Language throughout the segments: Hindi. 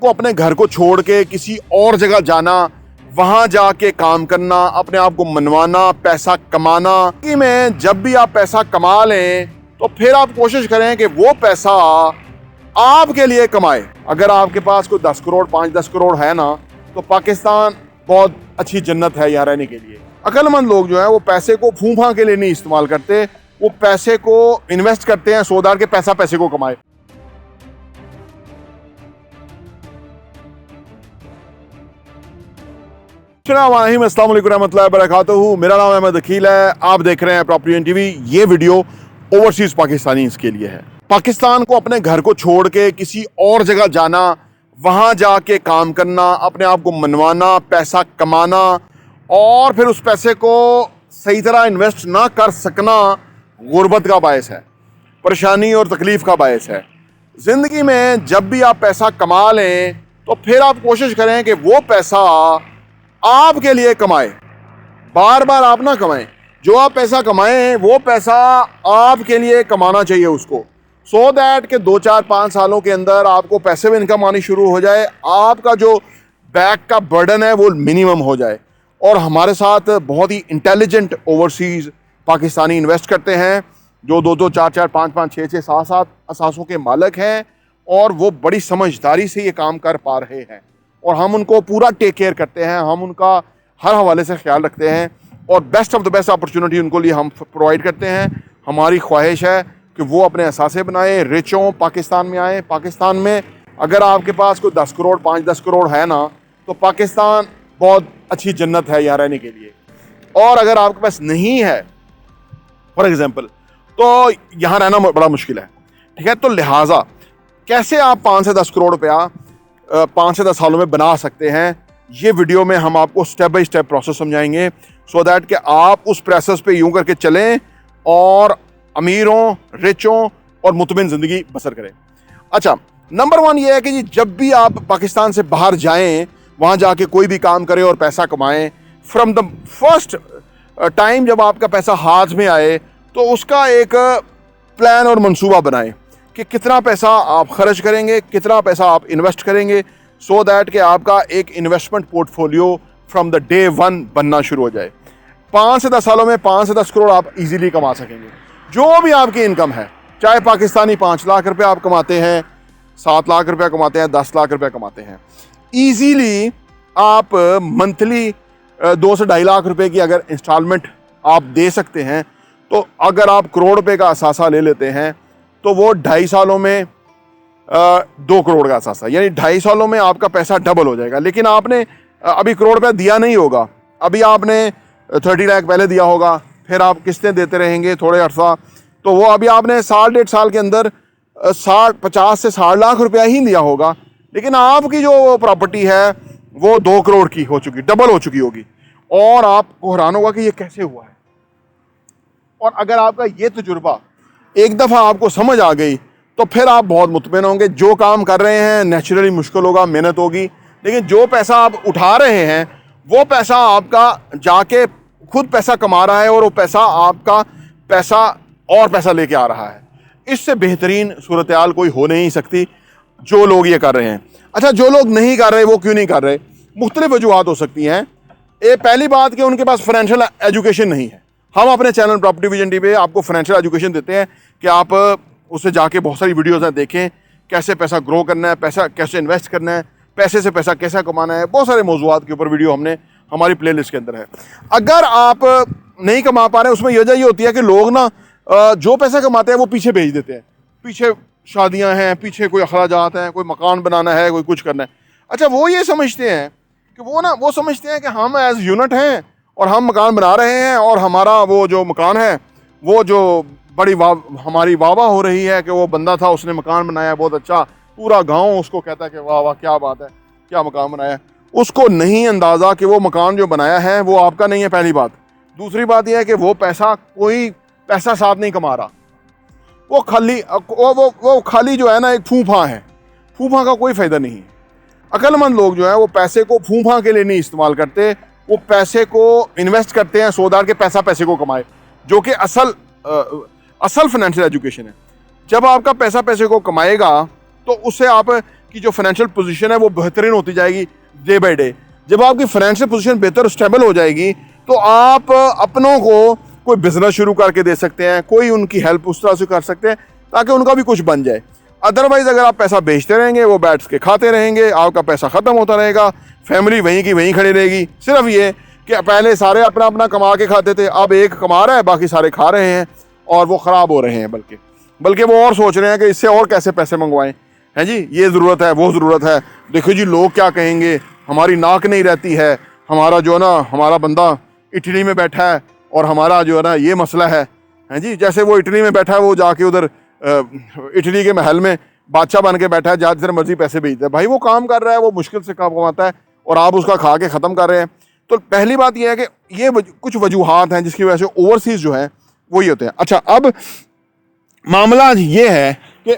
को अपने घर को छोड़ के किसी और जगह जाना, वहां जाके काम करना, अपने आप को मनवाना, पैसा कमाना कि में जब भी आप पैसा कमा लें तो फिर आप कोशिश करें कि वो पैसा आपके लिए कमाए। अगर आपके पास कोई 10 करोड़ 5-10 करोड़ है ना, तो पाकिस्तान बहुत अच्छी जन्नत है यहाँ रहने के लिए। अक्लमंद लोग जो है वो पैसे को फूफा के लिए नहीं इस्तेमाल करते, वो पैसे को इन्वेस्ट करते हैं सो दैट के पैसा पैसे को कमाए। अस्सलाम वालेकुम रहमतुल्लाहि व बरकातहू। मेरा नाम अहमद अकील है, आप देख रहे हैं प्रॉपर्टी टीवी। ये वीडियो ओवरसीज पाकिस्तानीज़ के लिए है। पाकिस्तान को अपने घर को छोड़ के किसी और जगह जाना, वहां जाके काम करना, अपने आप को मनवाना, पैसा कमाना और फिर उस पैसे को सही तरह इन्वेस्ट ना कर सकना गुर्बत का बायस है, परेशानी और तकलीफ का बायस है। ज़िंदगी में जब भी आप पैसा कमा लें तो फिर आप कोशिश करें कि वो पैसा आपके लिए कमाए, बार बार आप ना कमाएं। जो आप पैसा कमाएं वो पैसा आपके लिए कमाना चाहिए उसको, सो दैट के 2-4-5 सालों के अंदर आपको पैसे में इनकम आनी शुरू हो जाए, आपका जो बैक का बर्डन है वो मिनिमम हो जाए। और हमारे साथ बहुत ही इंटेलिजेंट ओवरसीज़ पाकिस्तानी इन्वेस्ट करते हैं जो 2-2, 4-4, 5-5, 6-6, 7-7 असासों के मालिक हैं और वो बड़ी समझदारी से ये काम कर पा रहे हैं और हम उनको पूरा टेक केयर करते हैं, हम उनका हर हवाले से ख्याल रखते हैं और best of the best opportunity उनको लिए हम प्रोवाइड करते हैं। हमारी ख्वाहिश है कि वो अपने असासे बनाए, रिच हों, पाकिस्तान में आए। पाकिस्तान में अगर आपके पास कोई 10 करोड़ 5-10 करोड़ है ना, तो पाकिस्तान बहुत अच्छी जन्नत है यहाँ रहने के लिए। और अगर आपके पास नहीं है फॉर एग्जाम्पल, तो यहाँ रहना बड़ा मुश्किल है, ठीक है। तो लिहाजा कैसे आप 5 से 10 करोड़ रुपया 5 से 10 सालों में बना सकते हैं, ये वीडियो में हम आपको स्टेप बाय स्टेप प्रोसेस समझाएंगे, सो दैट कि आप उस प्रोसेस पे यूं करके चलें और अमीरों, रिचों और मुतमिन ज़िंदगी बसर करें। अच्छा, नंबर 1 ये है कि जी जब भी आप पाकिस्तान से बाहर जाएं, वहाँ जाके कोई भी काम करें और पैसा कमाएं, फ्रॉम द फर्स्ट टाइम जब आपका पैसा हाथ में आए तो उसका एक प्लान और मंसूबा बनाएं कि कितना पैसा आप खर्च करेंगे, कितना पैसा आप इन्वेस्ट करेंगे, सो दैट कि आपका एक investment portfolio from the day 1 बनना शुरू हो जाए। 5 से 10 सालों में 5 से 10 करोड़ आप इजीली कमा सकेंगे। जो भी आपकी इनकम है, चाहे पाकिस्तानी 5 लाख रुपए आप कमाते हैं, 7 लाख रुपया कमाते हैं, 10 लाख रुपया कमाते हैं, ईजीली आप मंथली 2 से 2.5 लाख रुपए की अगर इंस्टॉलमेंट आप दे सकते हैं, तो अगर आप करोड़ रुपए का असासा ले लेते हैं तो वो 2.5 सालों में 2 करोड़ का असासा, यानी 2.5 सालों में आपका पैसा डबल हो जाएगा। लेकिन आपने अभी करोड़ रुपया दिया नहीं होगा, अभी आपने 30 लाख पहले दिया होगा, फिर आप किस्तें देते रहेंगे थोड़े अर्सा, तो वो अभी आपने 1.5 साल के अंदर 50 से 60 लाख रुपया ही लिया होगा, लेकिन आपकी जो प्रॉपर्टी है वो 2 करोड़ की हो चुकी, डबल हो चुकी होगी और आपको हैरान होगा कि ये कैसे हुआ है। और अगर आपका ये तजुर्बा एक दफ़ा आपको समझ आ गई तो फिर आप बहुत मुतमिन होंगे। जो काम कर रहे हैं नेचुरली मुश्किल होगा, मेहनत होगी, लेकिन जो पैसा आप उठा रहे हैं वो पैसा आपका जाके खुद पैसा कमा रहा है और वो पैसा आपका पैसा और पैसा लेके आ रहा है। इससे बेहतरीन सूरत हाल कोई हो नहीं सकती जो लोग ये कर रहे हैं। अच्छा, जो लोग नहीं कर रहे वो क्यों नहीं कर रहे? मुख्तलिफ वजूहात हो सकती हैं। ये पहली बात कि उनके पास फाइनेंशियल एजुकेशन नहीं है। हम अपने चैनल प्रॉपर्टी विजन टीवी पे आपको फाइनेंशियल एजुकेशन देते हैं कि आप उससे जाके बहुत सारी वीडियोज़ हैं, देखें कैसे पैसा ग्रो करना है, पैसा कैसे इन्वेस्ट करना है, पैसे से पैसा कैसा कमाना है। बहुत सारे मौजूआत के ऊपर वीडियो हमने हमारी प्लेलिस्ट के अंदर है। अगर आप नहीं कमा पा रहे, उसमें वजह ये होती है कि लोग ना जो पैसा कमाते हैं वो पीछे भेज देते हैं। पीछे शादियाँ हैं, पीछे कोई अखराजात हैं, कोई मकान बनाना है, कोई कुछ करना है। अच्छा, वो ये समझते हैं कि वो समझते हैं कि हम एज यूनिट हैं और हम मकान बना रहे हैं और हमारा वो जो मकान है वो जो बड़ी हमारी वाह हो रही है कि वो बंदा था उसने मकान बनाया बहुत अच्छा, पूरा गांव उसको कहता है कि वाह वाह क्या बात है, क्या मकान बनाया। उसको नहीं अंदाज़ा कि वो मकान जो बनाया है वो आपका नहीं है, पहली बात। दूसरी बात यह है कि वो पैसा कोई पैसा साथ नहीं कमा रहा, वो खाली जो है ना एक फूफा है। फूफा का कोई फ़ायदा नहीं है। अक्लमंद लोग जो है वो पैसे को फूफा के लिए नहीं इस्तेमाल करते, वो पैसे को इन्वेस्ट करते हैं सो दैट के पैसा पैसे को कमाए, जो कि असल फाइनेंशियल एजुकेशन है। जब आपका पैसा पैसे को कमाएगा तो उससे आप की जो फाइनेंशियल पोजीशन है वो बेहतरीन होती जाएगी डे बाय डे। जब आपकी फाइनेंशियल पोजीशन बेहतर स्टेबल हो जाएगी तो आप अपनों को कोई बिजनेस शुरू करके दे सकते हैं, कोई उनकी हेल्प उस तरह से कर सकते हैं ताकि उनका भी कुछ बन जाए। अदरवाइज अगर आप पैसा बेचते रहेंगे, वो बैठ के खाते रहेंगे, आपका पैसा ख़त्म होता रहेगा, फैमिली वहीं की वहीं खड़ी रहेगी। सिर्फ ये कि पहले सारे अपना अपना कमा के खाते थे, अब एक कमा रहा है, बाकी सारे खा रहे हैं और वो ख़राब हो रहे हैं। बल्कि वो और सोच रहे हैं कि इससे और कैसे पैसे मंगवाएं। हैं जी, ये ज़रूरत है, वो ज़रूरत है, देखो जी लोग क्या कहेंगे, हमारी नाक नहीं रहती है, हमारा जो है ना, हमारा बंदा इटली में बैठा है और हमारा जो है ना ये मसला है। हैं जी, जैसे वो इटली में बैठा है, वो जाके उधर इटली के महल में बादशाह बन के बैठा है, जहाँ जिधर मर्जी पैसे भेजता है। भाई वो काम कर रहा है, वो मुश्किल से काम कमाता है और आप उसका खा के ख़त्म कर रहे हैं। तो पहली बात यह है कि ये कुछ वजूहात हैं जिसकी वजह से ओवरसीज़ जो है वो ये होते हैं। अच्छा, अब मामला ये है कि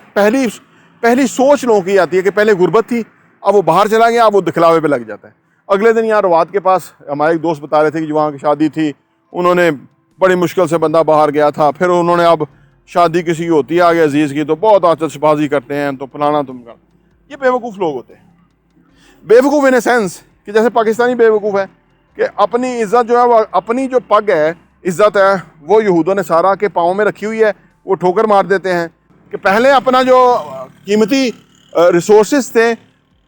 पहली सोच लोगों की आती है कि पहले गुर्बत थी, अब वो बाहर चला गया, अब वो दिखलावे पे लग जाता है। अगले दिन यहाँ रवात के पास हमारे एक दोस्त बता रहे थे कि वहाँ की शादी थी, उन्होंने बड़ी मुश्किल से बंदा बाहर गया था, फिर उन्होंने अब शादी किसी की होती है आगे अजीज़ की तो बहुत आतिशबाजी करते हैं, तो फलाना तुम कर। ये बेवकूफ़ लोग होते हैं। बेवकूफ़ इन ए सेंस कि जैसे पाकिस्तानी बेवकूफ़ है कि अपनी इज़्ज़त जो है वो, अपनी जो पग है, इज़्ज़त है, वो यहूदों ने सारा के पाँव में रखी हुई है, वो ठोकर मार देते हैं कि पहले अपना जो कीमती रिसोर्सेज थे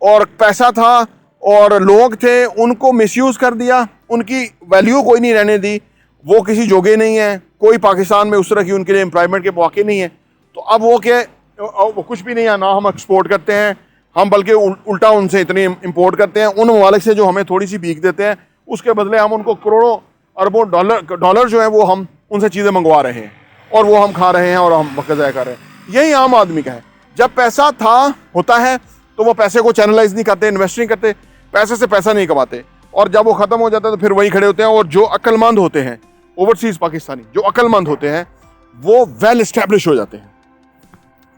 और पैसा था और लोग थे, उनको मिसयूज़ कर दिया, उनकी वैल्यू कोई नहीं रहने दी, वो किसी जोगे नहीं है, कोई पाकिस्तान में उस तरह की उनके लिए एम्प्लॉयमेंट के मौके नहीं है। तो अब वो कुछ भी नहीं है, ना हम एक्सपोर्ट करते हैं, हम बल्कि उल्टा उनसे इतनी इम्पोर्ट करते हैं, उन ममालिक से जो हमें थोड़ी सी भीख देते हैं, उसके बदले हम उनको करोड़ों अरबों डॉलर जो है वो हम उनसे चीज़ें मंगवा रहे हैं और वो हम खा रहे हैं और हम वक्त ज़ाया कर रहे हैं। यही आम आदमी का है। जब पैसा होता है तो वो पैसे को चैनलाइज नहीं करते, इन्वेस्ट नहीं करते, पैसे से पैसा नहीं कमाते, और जब वो ख़त्म हो जाता है तो फिर वहीं खड़े होते हैं। और जो अक्लमंद होते हैं ओवरसीज़ पाकिस्तानी, जो अक्लमंद होते हैं, वो वेल इस्टेब्लिश हो जाते हैं,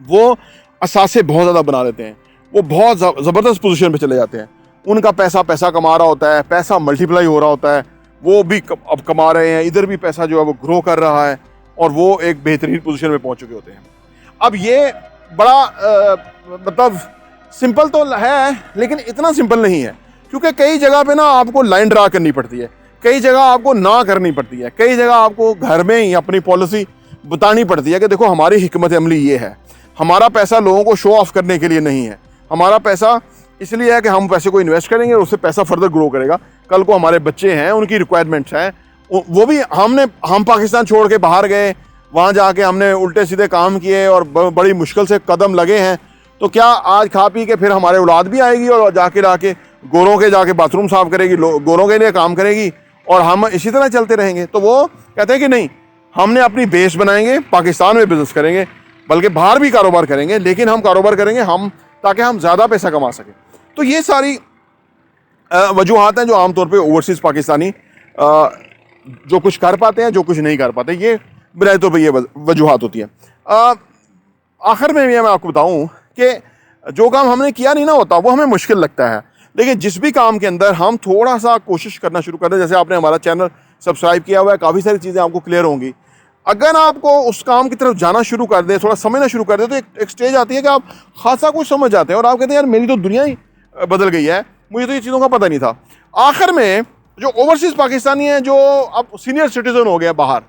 वो असासे बहुत ज़्यादा बना लेते हैं, वो बहुत ज़बरदस्त पोजीशन पे चले जाते हैं। उनका पैसा कमा रहा होता है, पैसा मल्टीप्लाई हो रहा होता है, वो भी अब कमा रहे हैं, इधर भी पैसा जो है वो ग्रो कर रहा है और वो एक बेहतरीन पोजीशन में पहुंच चुके होते हैं। अब ये बड़ा मतलब सिंपल तो है, लेकिन इतना सिंपल नहीं है, क्योंकि कई जगह पे ना आपको लाइन ड्रा करनी पड़ती है, कई जगह आपको ना करनी पड़ती है, कई जगह आपको घर में ही अपनी पॉलिसी बतानी पड़ती है कि देखो हमारी हिकमत अमली ये है, हमारा पैसा लोगों को शो ऑफ करने के लिए नहीं है, हमारा पैसा इसलिए है कि हम पैसे को इन्वेस्ट करेंगे और उससे पैसा फर्दर ग्रो करेगा। कल को हमारे बच्चे हैं, उनकी रिक्वायरमेंट्स हैं, वो भी हम पाकिस्तान छोड़ के बाहर गए, वहाँ जाके हमने उल्टे सीधे काम किए और बड़ी मुश्किल से कदम लगे हैं, तो क्या आज खा पी के फिर हमारे औलाद भी आएगी और जाके गोरों के जाके बाथरूम साफ करेगी, गोरों के लिए काम करेगी और हम इसी तरह चलते रहेंगे? तो वो कहते हैं कि नहीं, हमने अपनी बेस बनाएंगे, पाकिस्तान में बिजनेस करेंगे, बल्कि बाहर भी कारोबार करेंगे, लेकिन हम कारोबार करेंगे ताकि हम ज़्यादा पैसा कमा सकें। तो ये सारी वजूहात हैं जो आमतौर पे ओवरसीज़ पाकिस्तानी जो कुछ कर पाते हैं, जो कुछ नहीं कर पाते, ये बुनियादी तौर पर ये वजूहात होती है। आखिर में मैं आपको बताऊं कि जो काम हमने किया नहीं ना होता वो हमें मुश्किल लगता है, लेकिन जिस भी काम के अंदर हम थोड़ा सा कोशिश करना शुरू कर दें, जैसे आपने हमारा चैनल सब्सक्राइब किया हुआ है, काफ़ी सारी चीज़ें आपको क्लियर होंगी। अगर आपको उस काम की तरफ जाना शुरू कर दे, थोड़ा समझना शुरू कर दे, तो एक स्टेज आती है कि आप खासा कुछ समझ जाते हैं और आप कहते हैं यार मेरी तो दुनिया ही बदल गई है, मुझे तो ये चीज़ों का पता नहीं था। आखिर में जो ओवरसीज़ पाकिस्तानी हैं, जो अब सीनियर सिटीजन हो गए बाहर,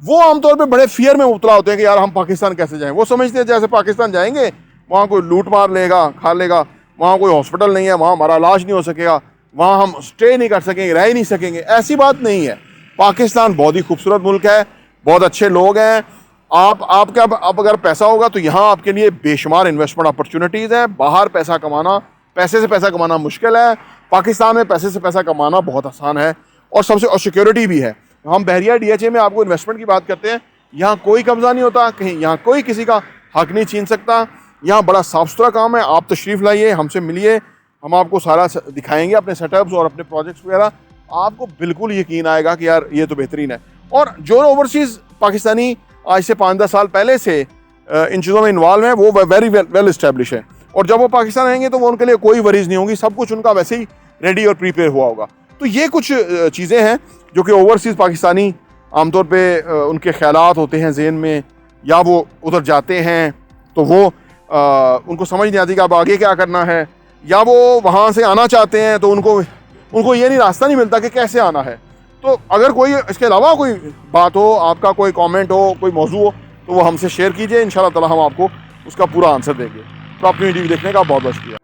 वो आमतौर पे बड़े फियर में मुबतला होते हैं कि यार हम पाकिस्तान कैसे जाएं। वो समझते हैं जैसे पाकिस्तान जाएंगे वहाँ कोई लूट मार लेगा, खा लेगा, वहाँ कोई हॉस्पिटल नहीं है, वहाँ हमारा इलाज नहीं हो सकेगा, वहाँ हम स्टे नहीं कर सकेंगे, रह ही नहीं सकेंगे। ऐसी बात नहीं है। पाकिस्तान बहुत ही खूबसूरत मुल्क है, बहुत अच्छे लोग हैं। आपका अब अगर पैसा होगा तो यहाँ आपके लिए बेशुमार इन्वेस्टमेंट अपॉर्चुनिटीज़ हैं। बाहर पैसा कमाना, पैसे से पैसा कमाना मुश्किल है, पाकिस्तान में पैसे से पैसा कमाना बहुत आसान है और सबसे सिक्योरिटी भी है। हम बहरिया DHA में आपको इन्वेस्टमेंट की बात करते हैं, यहाँ कोई कब्जा नहीं होता, कहीं यहाँ कोई किसी का हक नहीं छीन सकता। यहाँ बड़ा साफ़ सुथरा काम है। आप तशरीफ़ लाइए, हमसे मिलिए, हम आपको सारा दिखाएंगे अपने सेटअप्स और अपने प्रोजेक्ट्स वगैरह। आपको बिल्कुल यकीन आएगा कि यार ये तो बेहतरीन है। और जो ओवरसीज़ पाकिस्तानी आज से 5-10 साल पहले से इन चीज़ों में इन्वॉल्व हैं, वो वेरी वेल इस्टेब्लिश है, और जब वो पाकिस्तान आएंगे तो वो उनके लिए कोई वरीज़ नहीं होगी, सब कुछ उनका वैसे ही रेडी और प्रीपेयर हुआ होगा। तो ये कुछ चीज़ें हैं जो कि ओवरसीज़ पाकिस्तानी आमतौर पे उनके ख्यालात होते हैं जहन में, या वो उधर जाते हैं तो वो उनको समझ नहीं आती कि अब आगे क्या करना है, या वो वहाँ से आना चाहते हैं तो उनको ये नहीं रास्ता नहीं मिलता कि कैसे आना है। तो अगर कोई इसके अलावा कोई बात हो, आपका कोई कमेंट हो, कोई मौजू हो, तो वो हमसे शेयर कीजिए। इंशाल्लाह ताला हम आपको उसका पूरा आंसर देंगे। प्रॉपर्टी टीवी देखने का बहुत बहुत शुक्रिया।